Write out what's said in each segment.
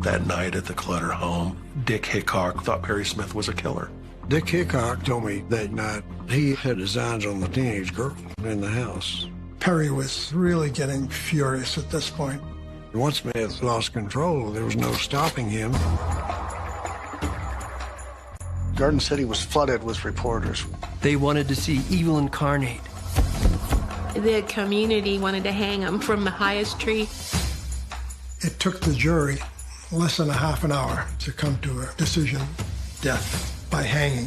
That night at the Clutter home, Dick Hickok thought Perry Smith was a killer. Dick Hickok told me that night he had designs on the teenage girl in the house. Perry was really getting furious at this point. Once Smith lost control, there was no stopping him. Garden City was flooded with reporters. They wanted to see evil incarnate. The community wanted to hang him from the highest tree. It took the jury less than a half an hour to come to a decision: death by hanging.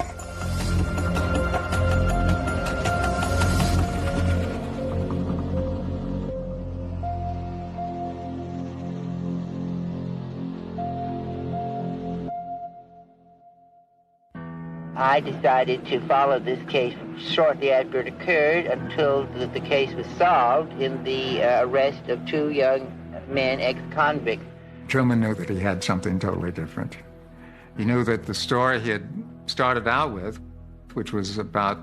I decided to follow this case shortly after it occurred until the case was solved in the arrest of two young men, ex-convicts. Truman knew that he had something totally different. He knew that the story he had started out with, which was about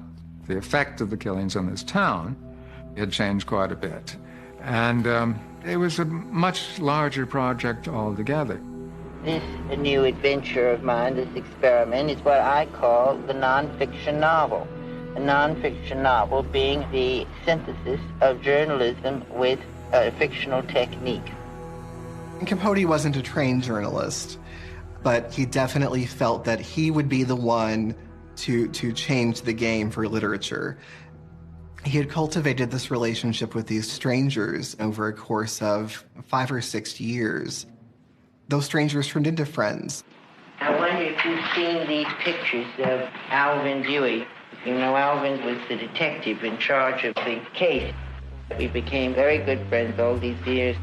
the effect of the killings on this town, had changed quite a bit. And it was a much larger project altogether. This new adventure of mine, this experiment, is what I call the nonfiction novel. A nonfiction novel being the synthesis of journalism with a fictional technique. Capote wasn't a trained journalist, but he definitely felt that he would be the one to change the game for literature. He had cultivated this relationship with these strangers over a course of 5 or 6 years. Those strangers turned into friends. I wonder if you've seen these pictures of Alvin Dewey. You know, Alvin was the detective in charge of the case. We became very good friends all these years.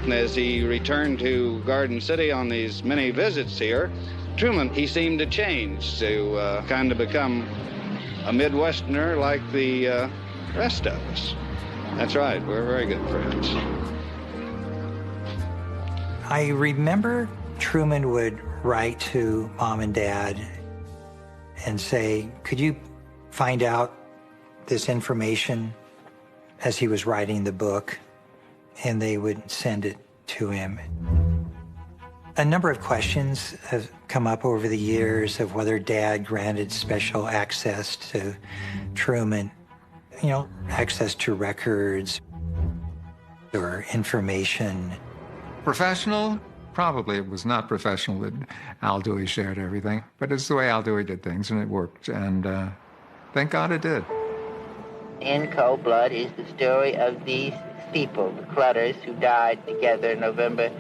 As he returned to Garden City on these many visits here, Truman, he seemed to change, to kind of become a Midwesterner like the rest of us. That's right, we're very good friends. I remember Truman would write to Mom and Dad and say, could you find out this information as he was writing the book? And they would send it to him. A number of questions have come up over the years of whether Dad granted special access to Truman, you know, access to records or information. Professional? Probably it was not professional that Al Dewey shared everything, but it's the way Al Dewey did things, and it worked, and thank God it did. In Cold Blood is the story of these people, the Clutters, who died together November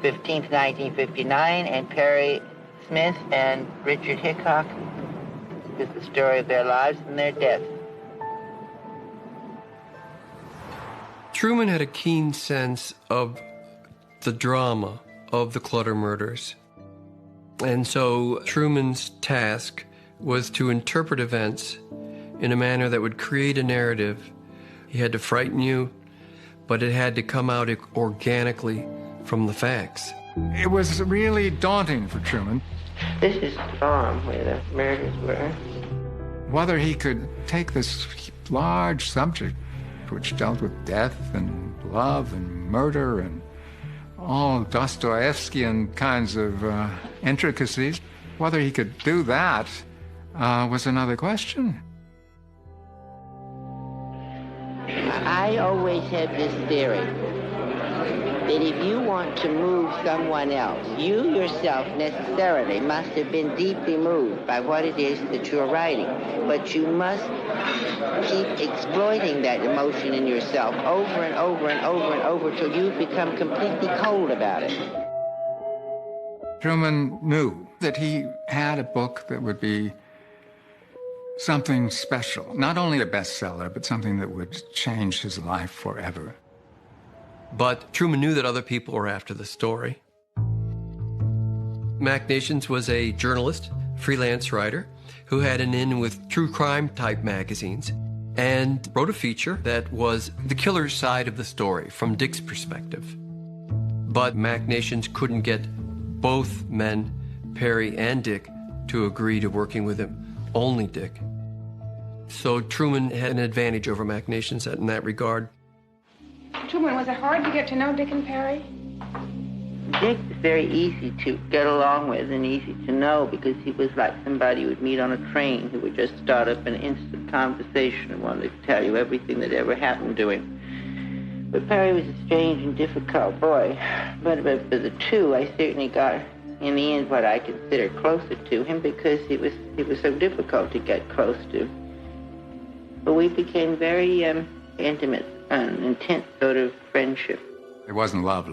15th, 1959, and Perry Smith and Richard Hickok. Is the story of their lives and their deaths. Truman had a keen sense of the drama of the Clutter murders. And so Truman's task was to interpret events in a manner that would create a narrative. He had to frighten you, but it had to come out organically from the facts. It was really daunting for Truman. This is the farm where the murders were. Whether he could take this large subject, which dealt with death and love and murder and all Dostoevskian kinds of intricacies, whether he could do that was another question. I always had this theory that if you want to move someone else, you yourself necessarily must have been deeply moved by what it is that you're writing. But you must keep exploiting that emotion in yourself over and over and over and over till you become completely cold about it. Truman knew that he had a book that would be something special, not only a bestseller, but something that would change his life forever. But Truman knew that other people were after the story. Mac Nations was a journalist, freelance writer, who had an in with true crime type magazines and wrote a feature that was the killer's side of the story from Dick's perspective. But Mac Nations couldn't get both men, Perry and Dick, to agree to working with him, only Dick. So Truman had an advantage over Mac Nations in that regard. Truman, was it hard to get to know Dick and Perry? Dick was very easy to get along with and easy to know because he was like somebody you would meet on a train who would just start up an instant conversation and wanted to tell you everything that ever happened to him. But Perry was a strange and difficult boy. But of the two, I certainly got, in the end, what I consider closer to him because he was so difficult to get close to. But we became very intimate, an intense sort of friendship. It wasn't love.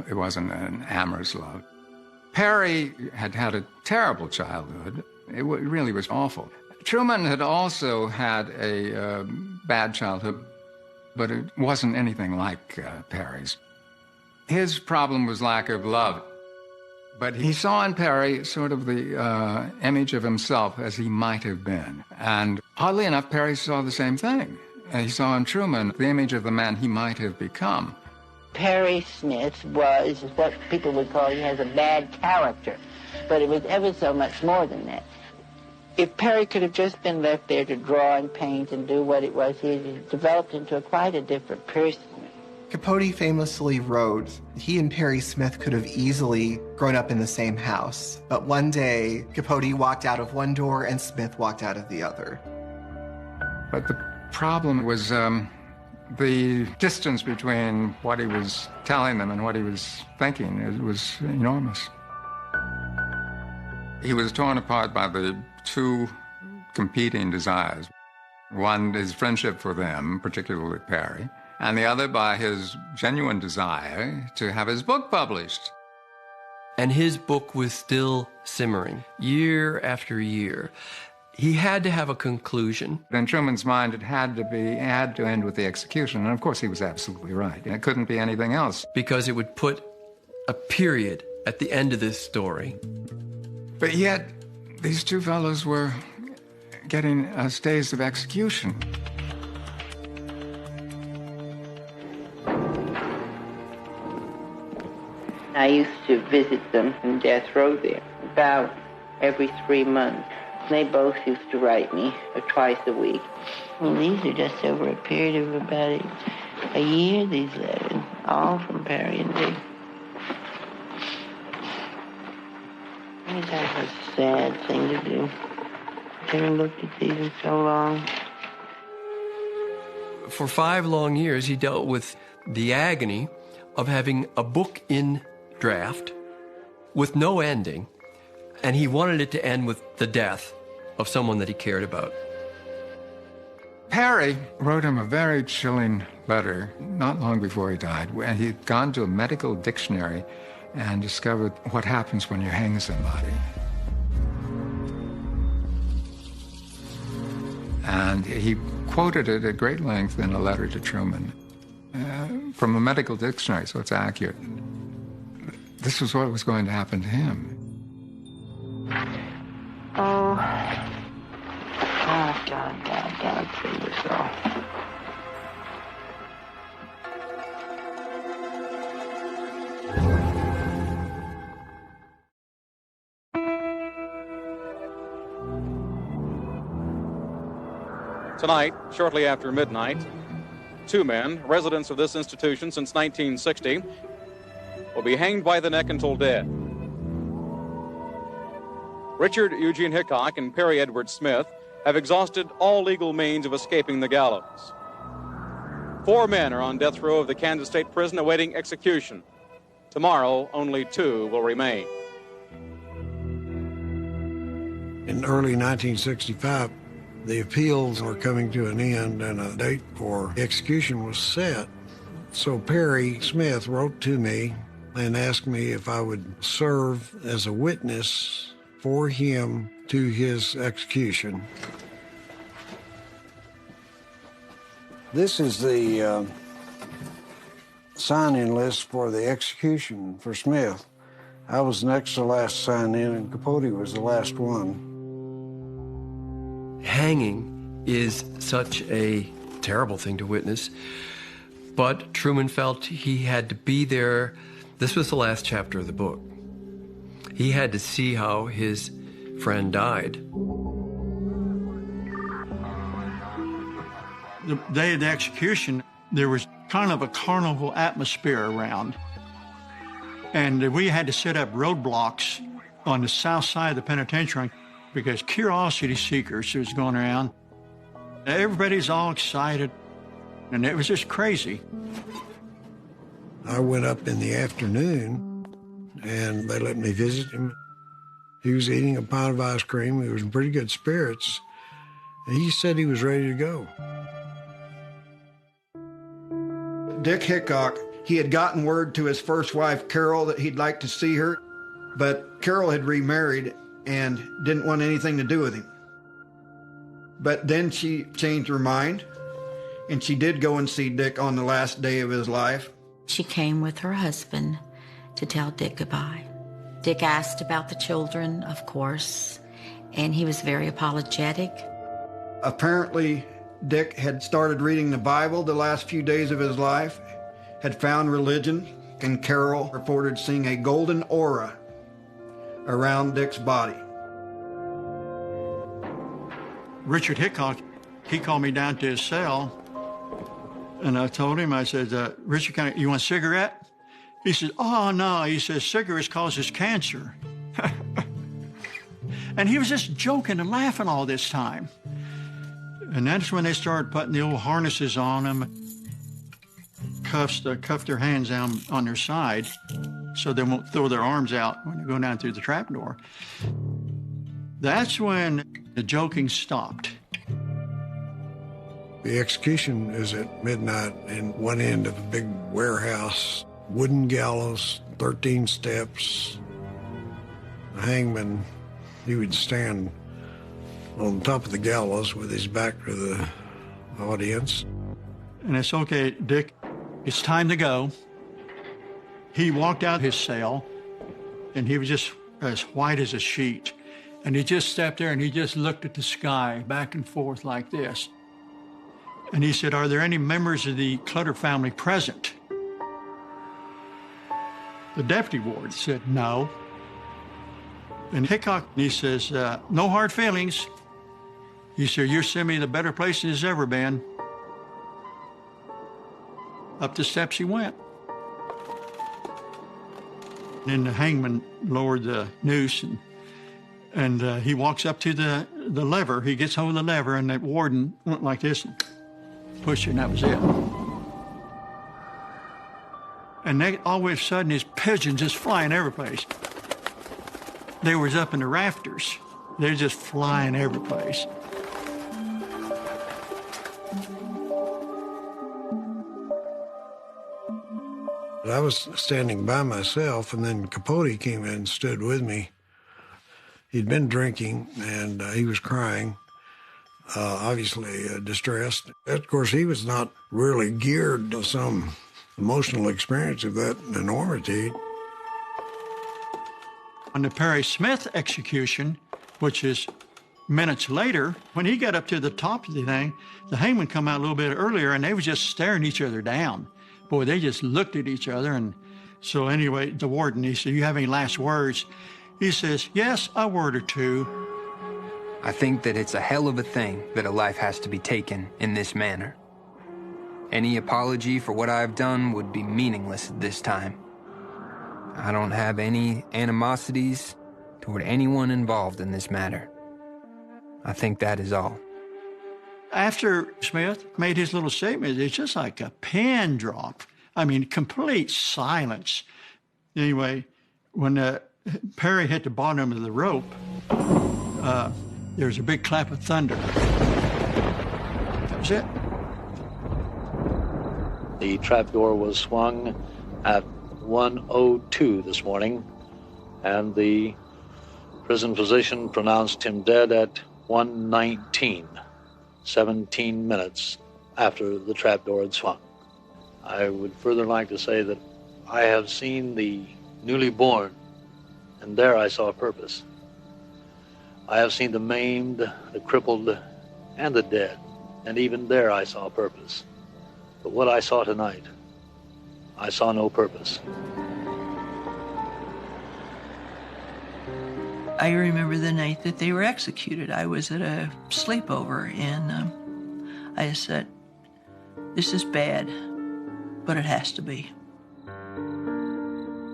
It wasn't an amorous love. Perry had had a terrible childhood. It really was awful. Truman had also had a bad childhood, but it wasn't anything like Perry's. His problem was lack of love. But he saw in Perry sort of the image of himself as he might have been. And oddly enough, Perry saw the same thing. He saw in Truman the image of the man he might have become. Perry Smith was what people would call, he has a bad character, but it was ever so much more than that. If Perry could have just been left there to draw and paint and do what it was, he developed into quite a different person. Capote famously wrote, he and Perry Smith could have easily grown up in the same house, but one day, Capote walked out of one door and Smith walked out of the other. But the problem was the distance between what he was telling them and what he was thinking. It was enormous. He was torn apart by the two competing desires. One, his friendship for them, particularly Perry, and the other by his genuine desire to have his book published. And his book was still simmering, year after year. He had to have a conclusion. In Truman's mind, it had to end with the execution. And of course, he was absolutely right. It couldn't be anything else. Because it would put a period at the end of this story. But yet, these two fellows were getting stays of execution. I used to visit them in death row there about every 3 months. They both used to write me twice a week. Well, these are just over a period of about a year, these letters, all from Perry and Dick. That was a sad thing to do. I haven't looked at these in so long. For 5 long years, he dealt with the agony of having a book in draft with no ending, and he wanted it to end with the death of someone that he cared about. Perry wrote him a very chilling letter not long before he died, and he'd gone to a medical dictionary and discovered what happens when you hang somebody. And he quoted it at great length in a letter to Truman from a medical dictionary, so it's accurate. This was what was going to happen to him. Oh, God, see this all. Tonight, shortly after midnight, 2 men, residents of this institution since 1960, will be hanged by the neck until dead. Richard Eugene Hickok and Perry Edward Smith have exhausted all legal means of escaping the gallows. 4 men are on death row of the Kansas State Prison awaiting execution. Tomorrow, only 2 will remain. In early 1965, the appeals were coming to an end and a date for execution was set. So Perry Smith wrote to me and asked me if I would serve as a witness for him to his execution. This is the sign-in list for the execution for Smith. I was next to last sign in, and Capote was the last one. Hanging is such a terrible thing to witness, but Truman felt he had to be there. This was the last chapter of the book. He had to see how his friend died. The day of the execution, there was kind of a carnival atmosphere around. And we had to set up roadblocks on the south side of the penitentiary because curiosity seekers was going around. Everybody's all excited, and it was just crazy. I went up in the afternoon, and they let me visit him. He was eating a pound of ice cream. He was in pretty good spirits. And he said he was ready to go. Dick Hickok, he had gotten word to his first wife, Carol, that he'd like to see her, but Carol had remarried and didn't want anything to do with him. But then she changed her mind, and she did go and see Dick on the last day of his life. She came with her husband to tell Dick goodbye. Dick asked about the children, of course, and he was very apologetic. Apparently, Dick had started reading the Bible the last few days of his life, had found religion, and Carol reported seeing a golden aura around Dick's body. Richard Hickok, he called me down to his cell, and I told him, I said, Richard, you want a cigarette? He said, oh, no. He says, cigarettes causes cancer. And he was just joking and laughing all this time. And that's when they started putting the old harnesses on them, cuffs to cuff their hands down on their side so they won't throw their arms out when they go down through the trapdoor. That's when the joking stopped. The execution is at midnight in one end of a big warehouse, wooden gallows, 13 steps. The hangman, he would stand on top of the gallows with his back to the audience. And it's okay, Dick, it's time to go. He walked out his cell, and he was just as white as a sheet. And he just stepped there, and he just looked at the sky back and forth like this. And he said, are there any members of the Clutter family present? The deputy ward said, no. And Hickok, he says, no hard feelings. He said, you're sending me the better place than it's ever been. Up the steps he went. Then the hangman lowered the noose, and he walks up to the lever. He gets hold of the lever, and the warden went like this and pushed it, and that was it. And they, all of a sudden, his pigeons just flying every place. They was up in the rafters. They're just flying every place. I was standing by myself, and then Capote came in and stood with me. He'd been drinking, and he was crying, obviously distressed. Of course, he was not really geared to some emotional experience of that enormity. On the Perry Smith execution, which is minutes later, when he got up to the top of the thing, the hangman come out a little bit earlier, and they was just staring each other down. Boy, they just looked at each other. And so anyway, the warden, he said, you have any last words? He says, yes, a word or two. I think that it's a hell of a thing that a life has to be taken in this manner. Any apology for what I've done would be meaningless at this time. I don't have any animosities toward anyone involved in this matter. I think that is all. After Smith made his little statement, it's just like a pin drop. I mean, complete silence. Anyway, when Perry hit the bottom of the rope, there was a big clap of thunder. That was it. The trapdoor was swung at 1:02 this morning, and the prison physician pronounced him dead at 1:19. 17 minutes after the trapdoor had swung. I would further like to say that I have seen the newly born, and there I saw purpose. I have seen the maimed, the crippled, and the dead, and even there I saw purpose. But what I saw tonight, I saw no purpose. I remember the night that they were executed. I was at a sleepover, and I said, this is bad, but it has to be.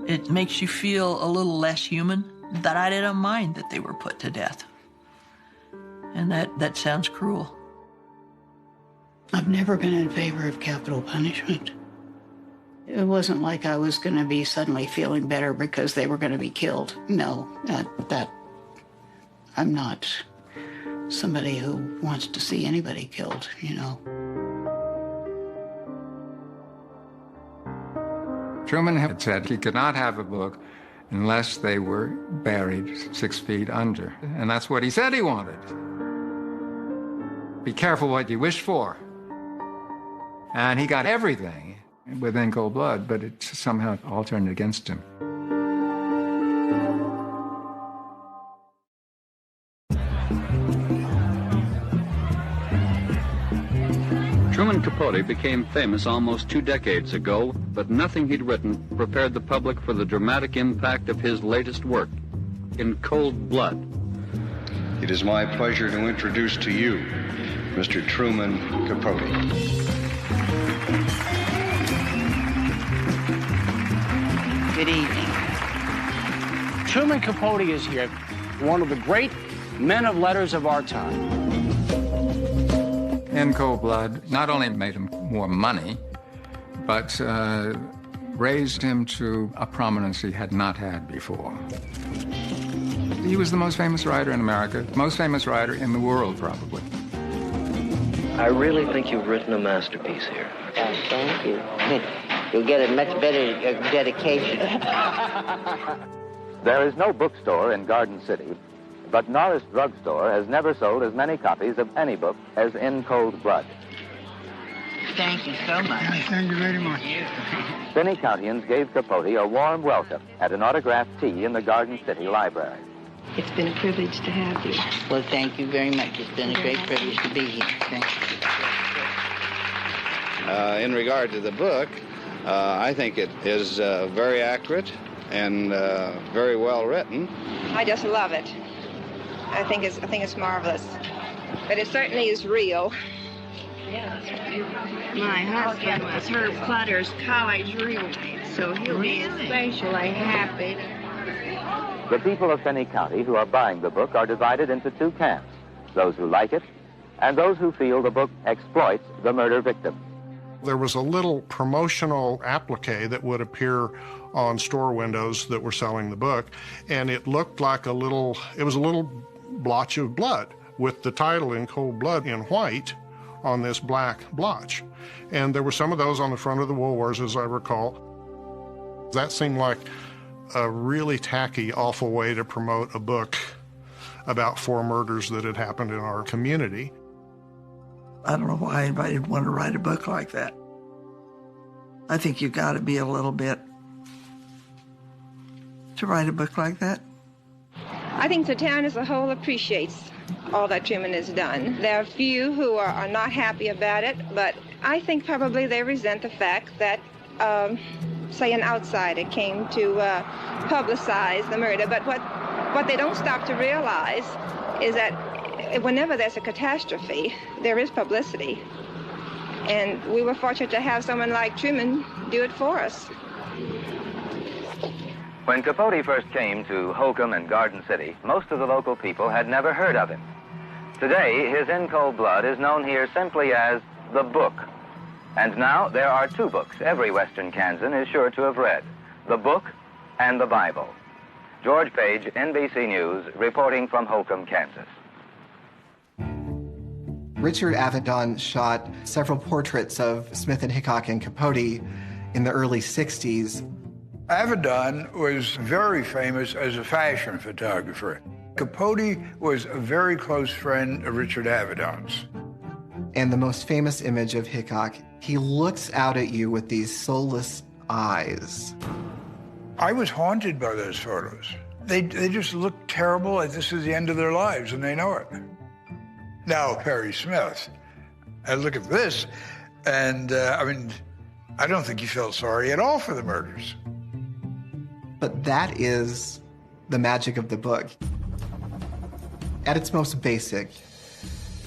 It makes you feel a little less human, that I didn't mind that they were put to death. And that sounds cruel. I've never been in favor of capital punishment. It wasn't like I was going to be suddenly feeling better because they were going to be killed. No, I'm not somebody who wants to see anybody killed, you know. Truman had said he could not have a book unless they were buried 6 feet under. And that's what he said he wanted. Be careful what you wish for. And he got everything within cold blood, but it somehow all turned against him. Truman Capote became famous almost 2 decades ago, but nothing he'd written prepared the public for the dramatic impact of his latest work, In Cold Blood. It is my pleasure to introduce to you Mr. Truman Capote. Good evening. Truman Capote is here, one of the great men of letters of our time. In Cold Blood not only made him more money, but raised him to a prominence he had not had before. He was the most famous writer in America, most famous writer in the world, probably. I really think you've written a masterpiece here. Thank you. You'll get a much better dedication. There is no bookstore in Garden City, but Norris Drug Store has never sold as many copies of any book as In Cold Blood. Thank you so much. Thank you very much. Finney Countians gave Capote a warm welcome at an autographed tea in the Garden City Library. It's been a privilege to have you. Well, thank you very much. It's been a great privilege to be here. Thank you. In regard to the book, I think it is very accurate and very well written. I just love it. I think it's marvelous. But it certainly is real. My husband was Herb Clutter's college roommate, so he'll be especially happy. The people of Finney County who are buying the book are divided into 2 camps, those who like it and those who feel the book exploits the murder victim. There was a little promotional applique that would appear on store windows that were selling the book, and it looked like it was a little blotch of blood with the title In Cold Blood in white on this black blotch. And there were some of those on the front of the Woolworths, as I recall. That seemed like a really tacky, awful way to promote a book about 4 murders that had happened in our community. I don't know why anybody would want to write a book like that. I think you've got to be a little bit to write a book like that. I think the town as a whole appreciates all that Truman has done. There are a few who are not happy about it, but I think probably they resent the fact that, say, an outsider came to publicize the murder. But what they don't stop to realize is that whenever there's a catastrophe, there is publicity. And we were fortunate to have someone like Truman do it for us. When Capote first came to Holcomb and Garden City, most of the local people had never heard of him. Today, his In Cold Blood is known here simply as The Book. And now there are 2 books every Western Kansan is sure to have read, The Book and the Bible. George Page, NBC News, reporting from Holcomb, Kansas. Richard Avedon shot several portraits of Smith and Hickok and Capote in the early 60s. Avedon was very famous as a fashion photographer. Capote was a very close friend of Richard Avedon's. And the most famous image of Hickok, he looks out at you with these soulless eyes. I was haunted by those photos. They just look terrible, like this is the end of their lives, and they know it. Now, Perry Smith, I look at this, and I don't think he felt sorry at all for the murders. But that is the magic of the book. At its most basic,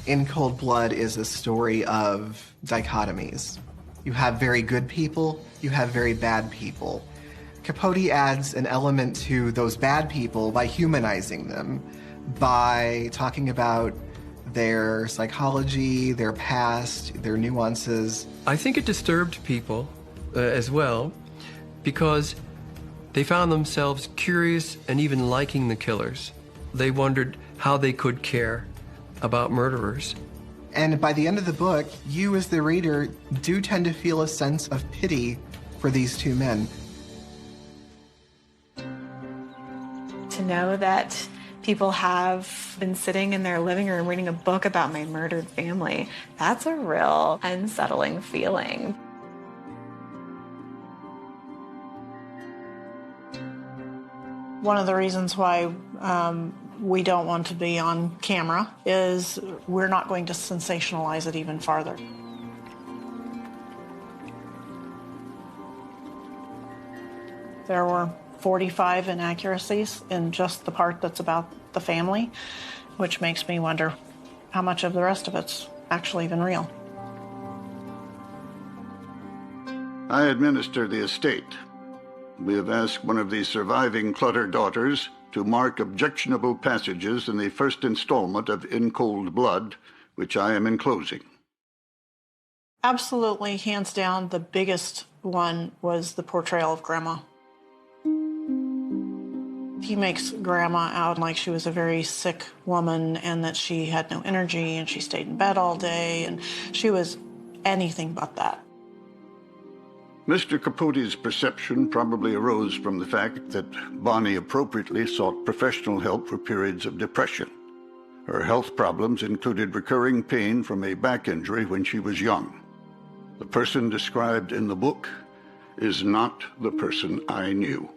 In Cold Blood is a story of dichotomies. You have very good people, you have very bad people. Capote adds an element to those bad people by humanizing them, by talking about their psychology, their past, their nuances. I think it disturbed people as well because they found themselves curious and even liking the killers. They wondered how they could care about murderers. And by the end of the book, you as the reader do tend to feel a sense of pity for these two men. To know that people have been sitting in their living room reading a book about my murdered family, that's a real unsettling feeling. One of the reasons why we don't want to be on camera is we're not going to sensationalize it even farther. There were 45 inaccuracies in just the part that's about the family, which makes me wonder how much of the rest of it's actually even real. I administer the estate. We have asked one of the surviving Clutter daughters to mark objectionable passages in the first installment of In Cold Blood, which I am enclosing. Absolutely, hands down, the biggest one was the portrayal of Grandma. He makes Grandma out like she was a very sick woman and that she had no energy and she stayed in bed all day, and she was anything but that. Mr. Capote's perception probably arose from the fact that Bonnie appropriately sought professional help for periods of depression. Her health problems included recurring pain from a back injury when she was young. The person described in the book is not the person I knew.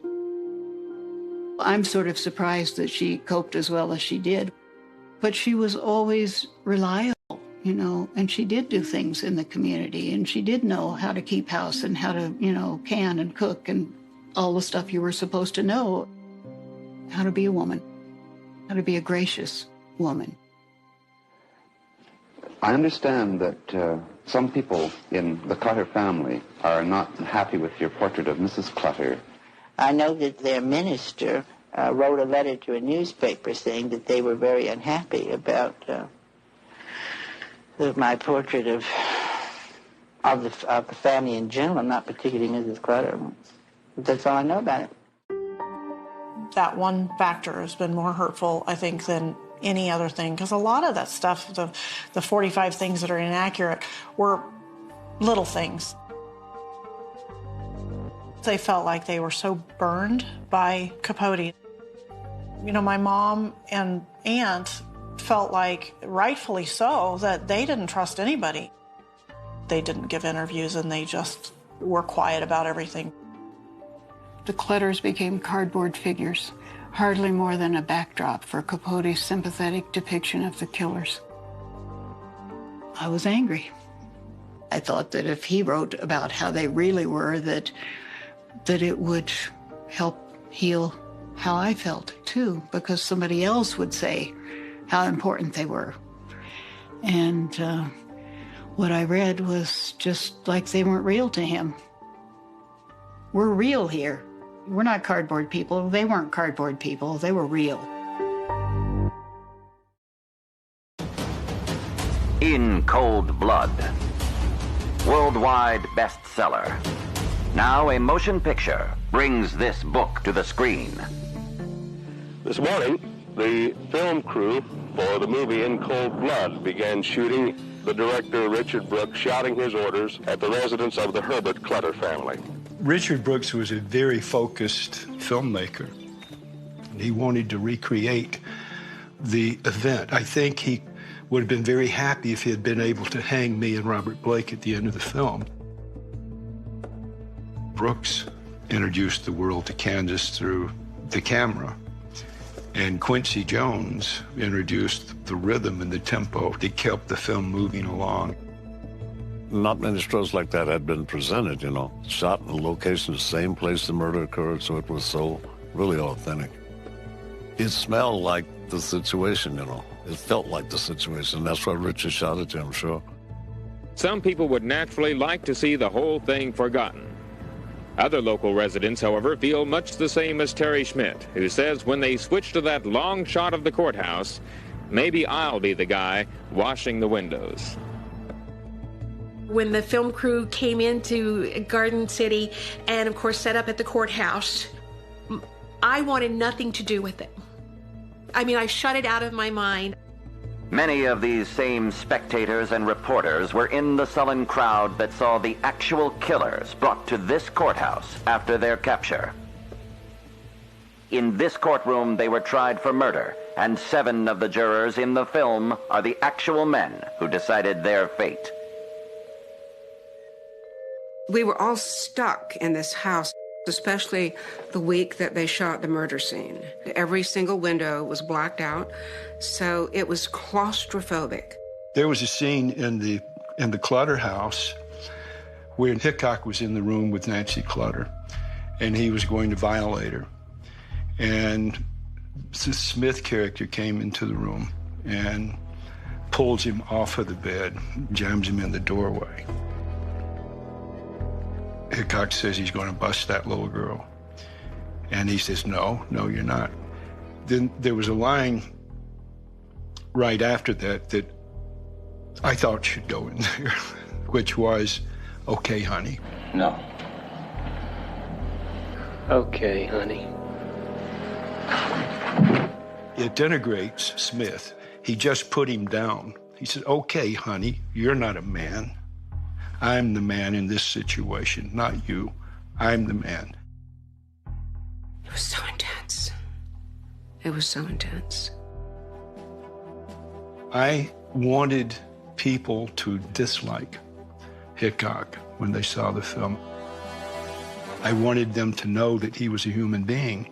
I'm sort of surprised that she coped as well as she did, but she was always reliable. You know, and she did do things in the community, and she did know how to keep house and how to, you know, can and cook and all the stuff you were supposed to know. How to be a woman, how to be a gracious woman. I understand that some people in the Clutter family are not happy with your portrait of Mrs. Clutter. I know that their minister wrote a letter to a newspaper saying that they were very unhappy about my portrait of the family in general, not particularly Mrs. Clutter. That's all I know about it. That one factor has been more hurtful, I think, than any other thing, because a lot of that stuff, the 45 things that are inaccurate, were little things. They felt like they were so burned by Capote. You know, my mom and aunt felt like, rightfully so, that they didn't trust anybody. They didn't give interviews and they just were quiet about everything. The Clutters became cardboard figures, hardly more than a backdrop for Capote's sympathetic depiction of the killers. I was angry. I thought that if he wrote about how they really were, that it would help heal how I felt, too, because somebody else would say how important they were. And what I read was just like they weren't real to him. We're real here. We're not cardboard people. They weren't cardboard people. They were real. In Cold Blood. Worldwide bestseller. Now a motion picture brings this book to the screen. This morning, the film crew for the movie In Cold Blood began shooting. The director, Richard Brooks, shouting his orders at the residence of the Herbert Clutter family. Richard Brooks was a very focused filmmaker. He wanted to recreate the event. I think he would have been very happy if he had been able to hang me and Robert Blake at the end of the film. Brooks introduced the world to Kansas through the camera. And Quincy Jones introduced the rhythm and the tempo that kept the film moving along. Not many stories like that had been presented, you know. Shot in a location, the same place the murder occurred, so it was so really authentic. It smelled like the situation, you know. It felt like the situation. That's why Richard shot it, I'm sure. Some people would naturally like to see the whole thing forgotten. Other local residents, however, feel much the same as Terry Schmidt, who says when they switch to that long shot of the courthouse, maybe I'll be the guy washing the windows. When the film crew came into Garden City and, of course, set up at the courthouse, I wanted nothing to do with it. I mean, I shut it out of my mind. Many of these same spectators and reporters were in the sullen crowd that saw the actual killers brought to this courthouse after their capture. In this courtroom, they were tried for murder, and 7 of the jurors in the film are the actual men who decided their fate. We were all stuck in this house, especially the week that they shot the murder scene. Every single window was blacked out, so it was claustrophobic. There was a scene in the Clutter house where Hickok was in the room with Nancy Clutter, and he was going to violate her. And the Smith character came into the room and pulls him off of the bed, jams him in the doorway. Hickok says he's going to bust that little girl. And he says, no, you're not. Then there was a line right after that that I thought should go in there, which was, okay, honey. No. Okay, honey. It denigrates Smith. He just put him down. He said, okay, honey, you're not a man. I'm the man in this situation, not you. I'm the man. It was so intense. It was so intense. I wanted people to dislike Hickok when they saw the film. I wanted them to know that he was a human being,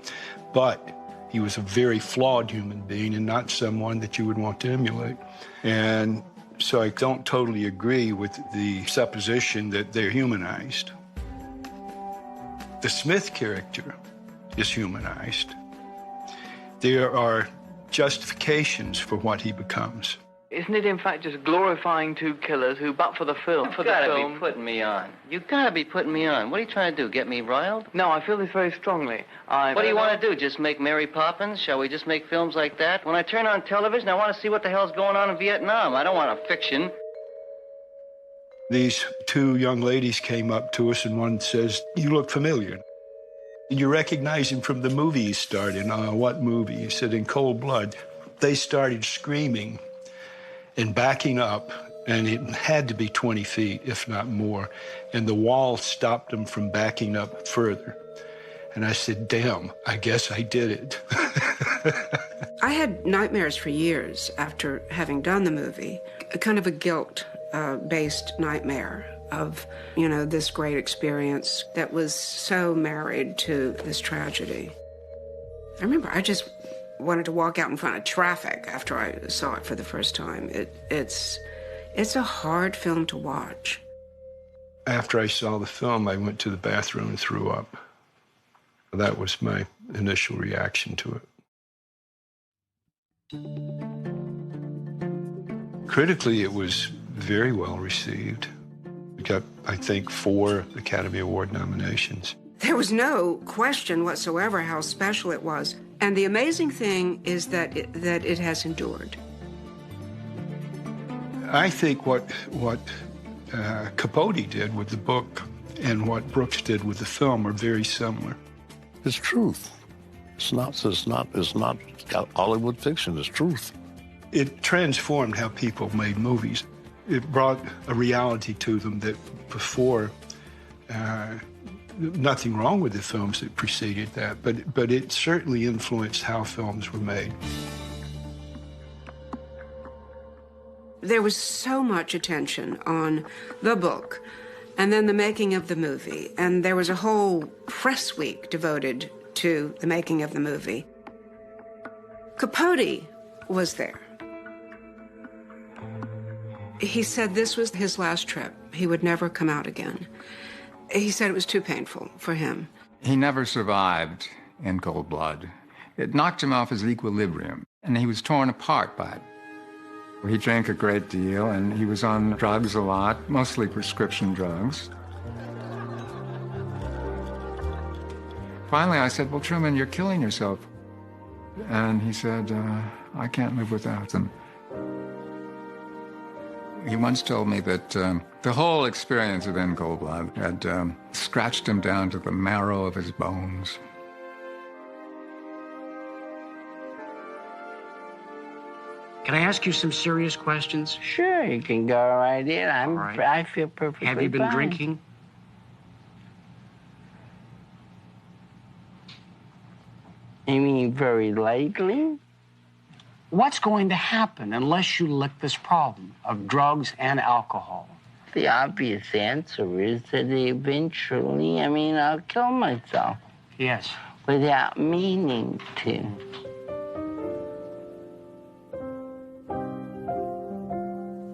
but he was a very flawed human being and not someone that you would want to emulate. And so I don't totally agree with the supposition that they're humanized. The Smith character is humanized. There are justifications for what he becomes. Isn't it, in fact, just glorifying 2 killers who, but for the film... You've got to be putting me on. You've got to be putting me on. What are you trying to do, get me riled? No, I feel this very strongly. What do you want to do, just make Mary Poppins? Shall we just make films like that? When I turn on television, I want to see what the hell's going on in Vietnam. I don't want a fiction. These 2 young ladies came up to us, and one says, you look familiar. You recognize him from the movie he starred in. What movie? He said, in Cold Blood. They started screaming and backing up, and it had to be 20 feet, if not more, and the wall stopped them from backing up further. And I said, damn, I guess I did it. I had nightmares for years after having done the movie, a kind of a guilt-based nightmare of, this great experience that was so married to this tragedy. I remember I just wanted to walk out in front of traffic after I saw it for the first time. It's a hard film to watch. After I saw the film, I went to the bathroom and threw up. That was my initial reaction to it. Critically, it was very well received. We got, I think, 4 Academy Award nominations. There was no question whatsoever how special it was. And the amazing thing is that it has endured. I think what Capote did with the book and what Brooks did with the film are very similar. It's truth. It's not Hollywood fiction. It's truth. It transformed how people made movies. It brought a reality to them that before, nothing wrong with the films that preceded that, but it certainly influenced how films were made. There was so much attention on the book and then the making of the movie, and there was a whole press week devoted to the making of the movie. Capote was there. He said this was his last trip. He would never come out again. He said it was too painful for him. He never survived in Cold Blood. It knocked him off his equilibrium, and he was torn apart by it. He drank a great deal, and he was on drugs a lot, mostly prescription drugs. Finally, I said, well, Truman, you're killing yourself. And he said, I can't live without them. He once told me that the whole experience of In Cold Blood had scratched him down to the marrow of his bones. Can I ask you some serious questions? Sure, you can go right in. I feel perfectly Have you been fine. drinking? You mean very lately? What's going to happen unless you lick this problem of drugs and alcohol? The obvious answer is that eventually, I'll kill myself. Yes. Without meaning to.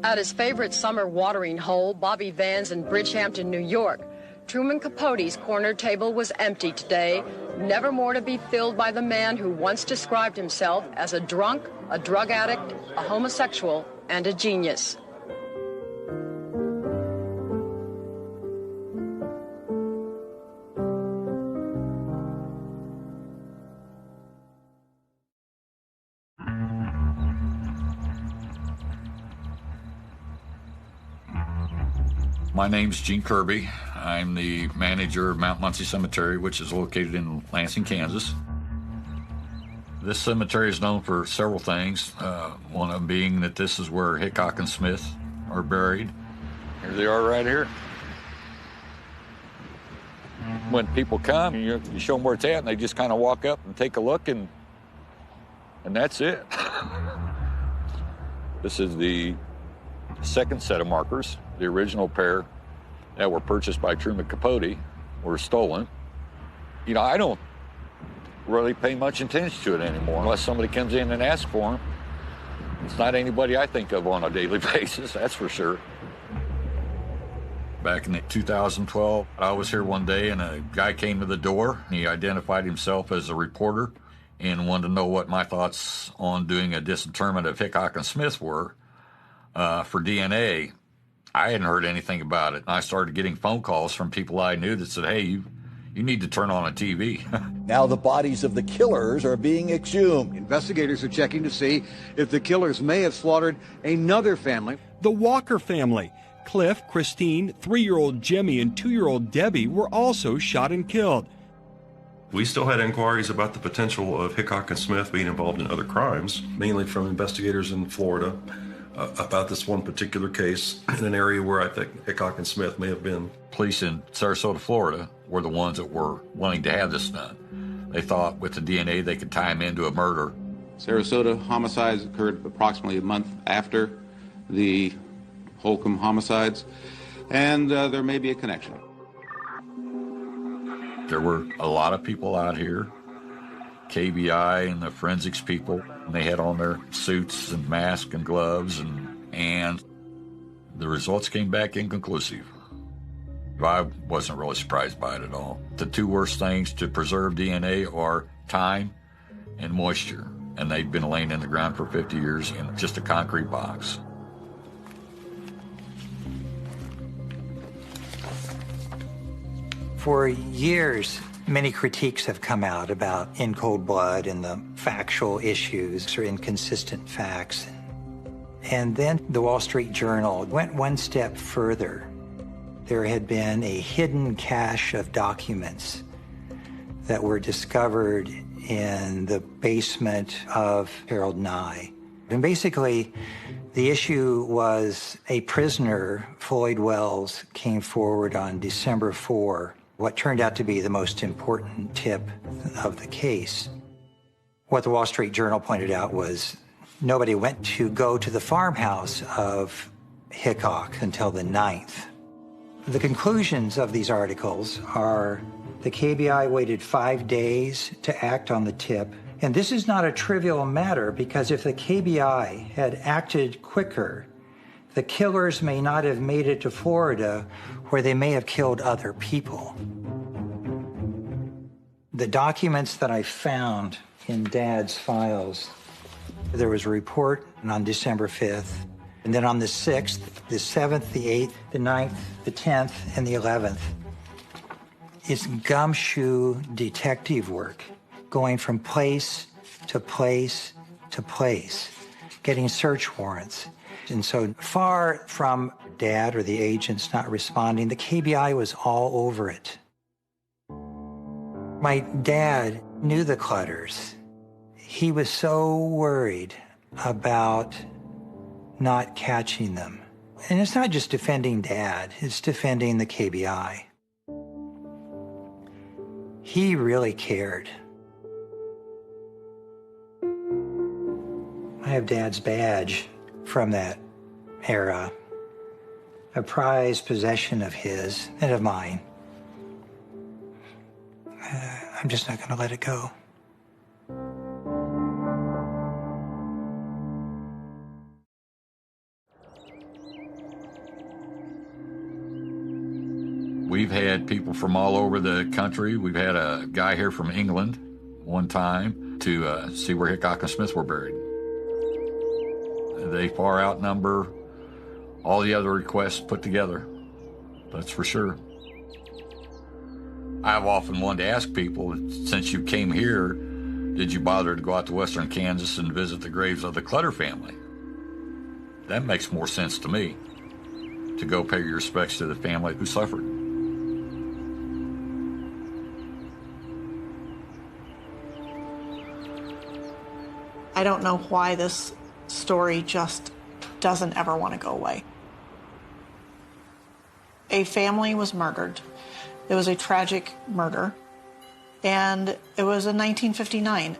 At his favorite summer watering hole, Bobby Van's in Bridgehampton, New York, Truman Capote's corner table was empty today, never more to be filled by the man who once described himself as a drunk, a drug addict, a homosexual, and a genius. My name's Gene Kirby. I'm the manager of Mount Muncie Cemetery, which is located in Lansing, Kansas. This cemetery is known for several things, one of them being that this is where Hickok and Smith are buried. Here they are right here. When people come, you show them where it's at, and they just kind of walk up and take a look, and that's it. This is the second set of markers. The original pair that were purchased by Truman Capote were stolen. I don't really pay much attention to it anymore unless somebody comes in and asks for them. It's not anybody I think of on a daily basis, that's for sure. Back in 2012, I was here one day and a guy came to the door. He identified himself as a reporter and wanted to know what my thoughts on doing a disinterment of Hickok and Smith were for DNA. I hadn't heard anything about it. I started getting phone calls from people I knew that said, hey, you need to turn on a TV. Now the bodies of the killers are being exhumed. Investigators are checking to see if the killers may have slaughtered another family. The Walker family. Cliff, Christine, 3-year-old Jimmy, and 2-year-old Debbie were also shot and killed. We still had inquiries about the potential of Hickok and Smith being involved in other crimes, mainly from investigators in Florida, about this one particular case in an area where I think Hickok and Smith may have been. Police in Sarasota, Florida were the ones that were wanting to have this done. They thought with the DNA they could tie him into a murder. Sarasota homicides occurred approximately a month after the Holcomb homicides, and there may be a connection. There were a lot of people out here, KBI and the forensics people, and they had on their suits and masks and gloves, and the results came back inconclusive. I wasn't really surprised by it at all. The two worst things to preserve DNA are time and moisture, and they've been laying in the ground for 50 years in just a concrete box. For years, many critiques have come out about In Cold Blood and the factual issues or inconsistent facts. And then the Wall Street Journal went one step further. There had been a hidden cache of documents that were discovered in the basement of Harold Nye. And basically, the issue was a prisoner, Floyd Wells, came forward on December 4, what turned out to be the most important tip of the case. What the Wall Street Journal pointed out was nobody went to go to the farmhouse of Hickok until the 9th. The conclusions of these articles are the KBI waited 5 days to act on the tip. And this is not a trivial matter because if the KBI had acted quicker, the killers may not have made it to Florida where they may have killed other people. The documents that I found in Dad's files, there was a report on December 5th, and then on the 6th, the 7th, the 8th, the 9th, the 10th, and the 11th. It's gumshoe detective work, going from place to place to place, getting search warrants. And so far from Dad or the agents not responding, the KBI was all over it. My dad knew the Clutters. He was so worried about not catching them. And it's not just defending Dad, it's defending the KBI. He really cared. I have Dad's badge from that era, a prized possession of his and of mine. I'm just not going to let it go. We've had people from all over the country. We've had a guy here from England one time to see where Hickok and Smith were buried. They far outnumber all the other requests put together. That's for sure. I've often wanted to ask people, since you came here, did you bother to go out to western Kansas and visit the graves of the Clutter family? That makes more sense to me, to go pay your respects to the family who suffered. I don't know why this story just doesn't ever want to go away. A family was murdered. It was a tragic murder, and it was in 1959.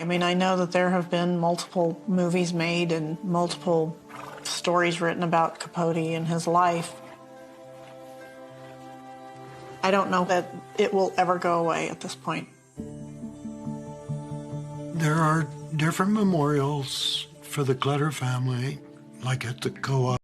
I mean, I know that there have been multiple movies made and multiple stories written about Capote and his life. I don't know that it will ever go away at this point. There are different memorials for the Clutter family, like at the co-op.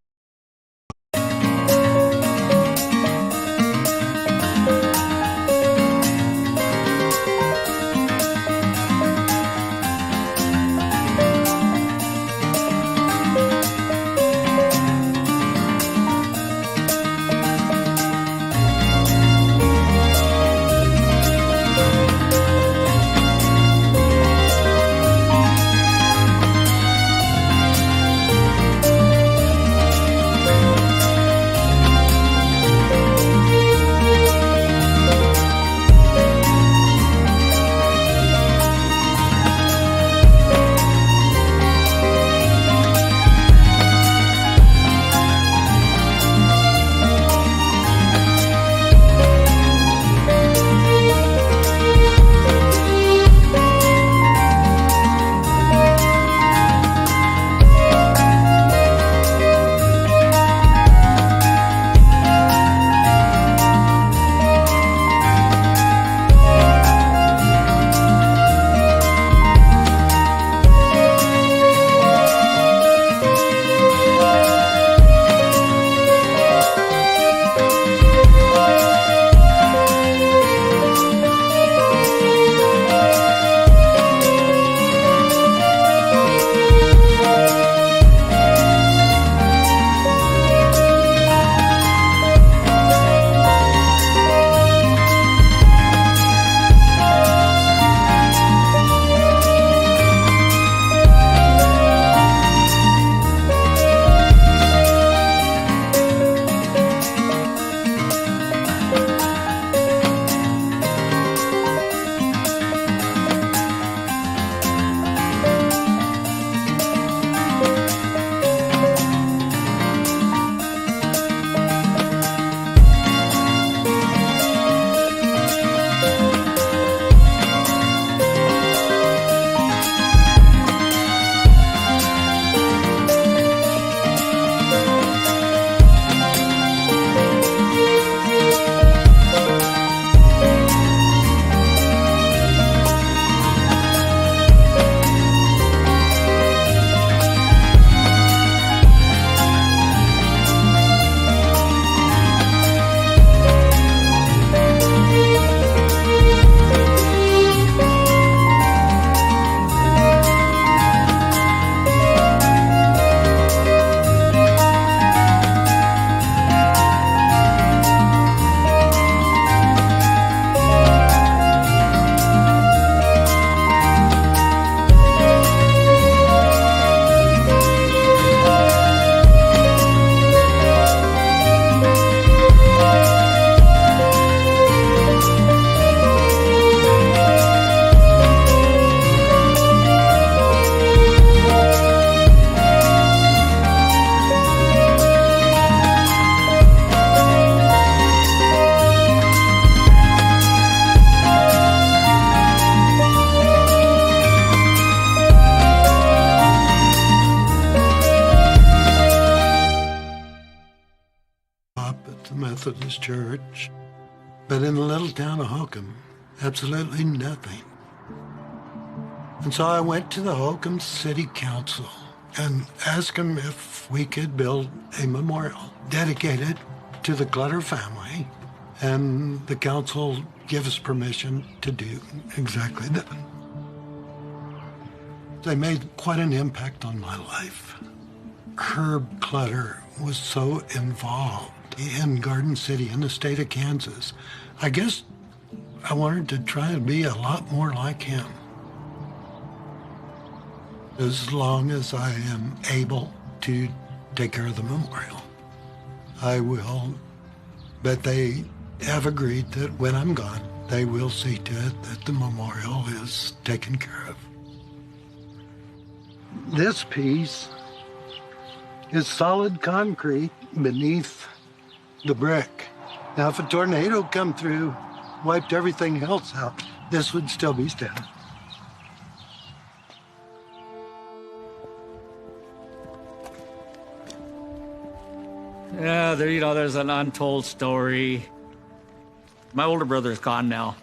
Baptist church. But in the little town of Holcomb, absolutely nothing. And so I went to the Holcomb City Council and asked them if we could build a memorial dedicated to the Clutter family. And the council gave us permission to do exactly that. They made quite an impact on my life. Herb Clutter was so involved in Garden City in the state of Kansas. I guess I wanted to try and be a lot more like him. As long as I am able to take care of the memorial, I will. But they have agreed that when I'm gone, they will see to it that the memorial is taken care of. This piece is solid concrete beneath the brick. Now, if a tornado come through, wiped everything else out, this would still be standing. Yeah, there's an untold story. My older brother's gone now.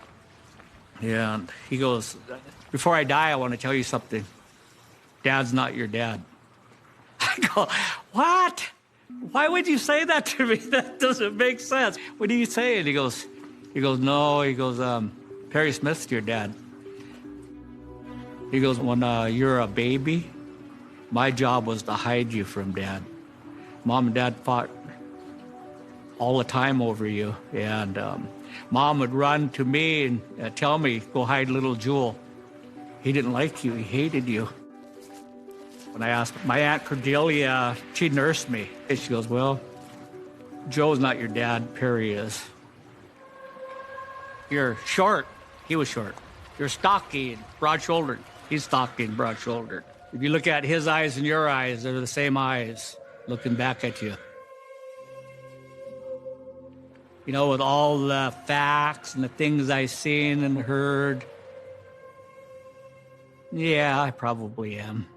Yeah, and he goes, before I die, I want to tell you something. Dad's not your dad. I go, what? Why would you say that to me? That doesn't make sense. What do you say? And he goes, no. He goes, Perry Smith's your dad. He goes, when you're a baby, my job was to hide you from Dad. Mom and Dad fought all the time over you. And Mom would run to me and tell me, go hide little Jewel. He didn't like you. He hated you. When I asked my Aunt Cordelia, she nursed me. And she goes, well, Joe's not your dad, Perry is. You're short. He was short. You're stocky and broad-shouldered. He's stocky and broad-shouldered. If you look at his eyes and your eyes, they're the same eyes looking back at you. You know, with all the facts and the things I've seen and heard, yeah, I probably am.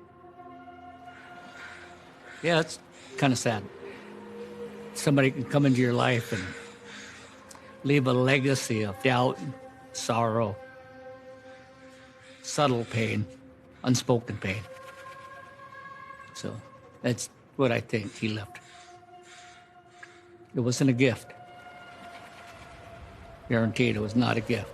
Yeah, it's kind of sad. Somebody can come into your life and leave a legacy of doubt, sorrow, subtle pain, unspoken pain. So that's what I think he left. It wasn't a gift. Guaranteed it was not a gift.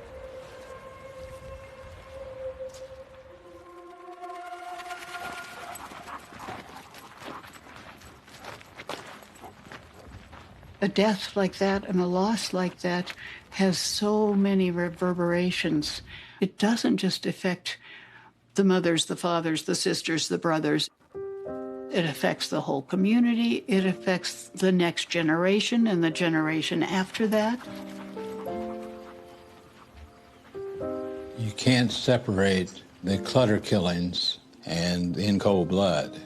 A death like that and a loss like that has so many reverberations. It doesn't just affect the mothers, the fathers, the sisters, the brothers. It affects the whole community. It affects the next generation and the generation after that. You can't separate the Clutter killings and In Cold Blood.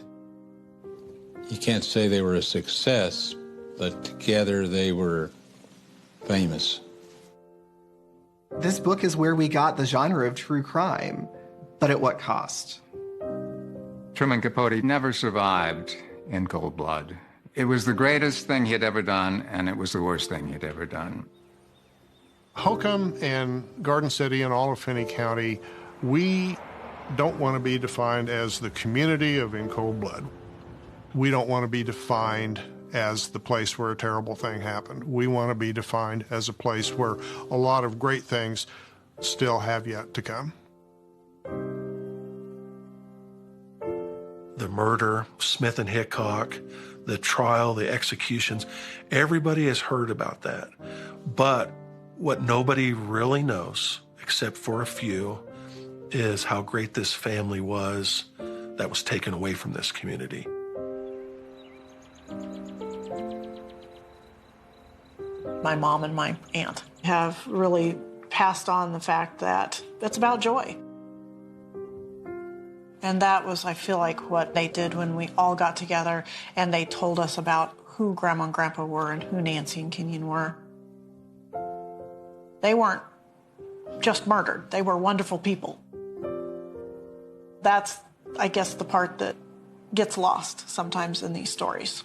You can't say they were a success, but together they were famous. This book is where we got the genre of true crime, but at what cost? Truman Capote never survived In Cold Blood. It was the greatest thing he had ever done, and it was the worst thing he had ever done. Holcomb and Garden City and all of Finney County, we don't want to be defined as the community of In Cold Blood. We don't want to be defined as the place where a terrible thing happened. We want to be defined as a place where a lot of great things still have yet to come. The murder, Smith and Hickok, the trial, the executions, everybody has heard about that. But what nobody really knows, except for a few, is how great this family was that was taken away from this community. My mom and my aunt have really passed on the fact that it's about joy. And that was, I feel like, what they did when we all got together and they told us about who Grandma and Grandpa were and who Nancy and Kenyon were. They weren't just murdered. They were wonderful people. That's, I guess, the part that gets lost sometimes in these stories.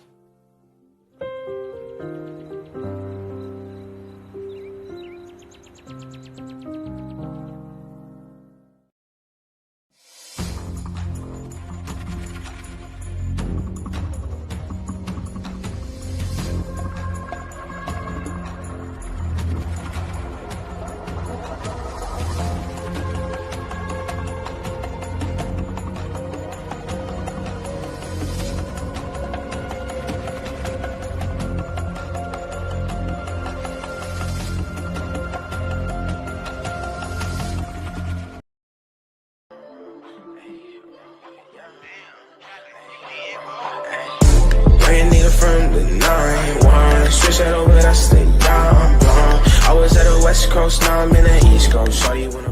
shadow, but I stay down. I was at the West Coast, now I'm in the East Coast. Saw you when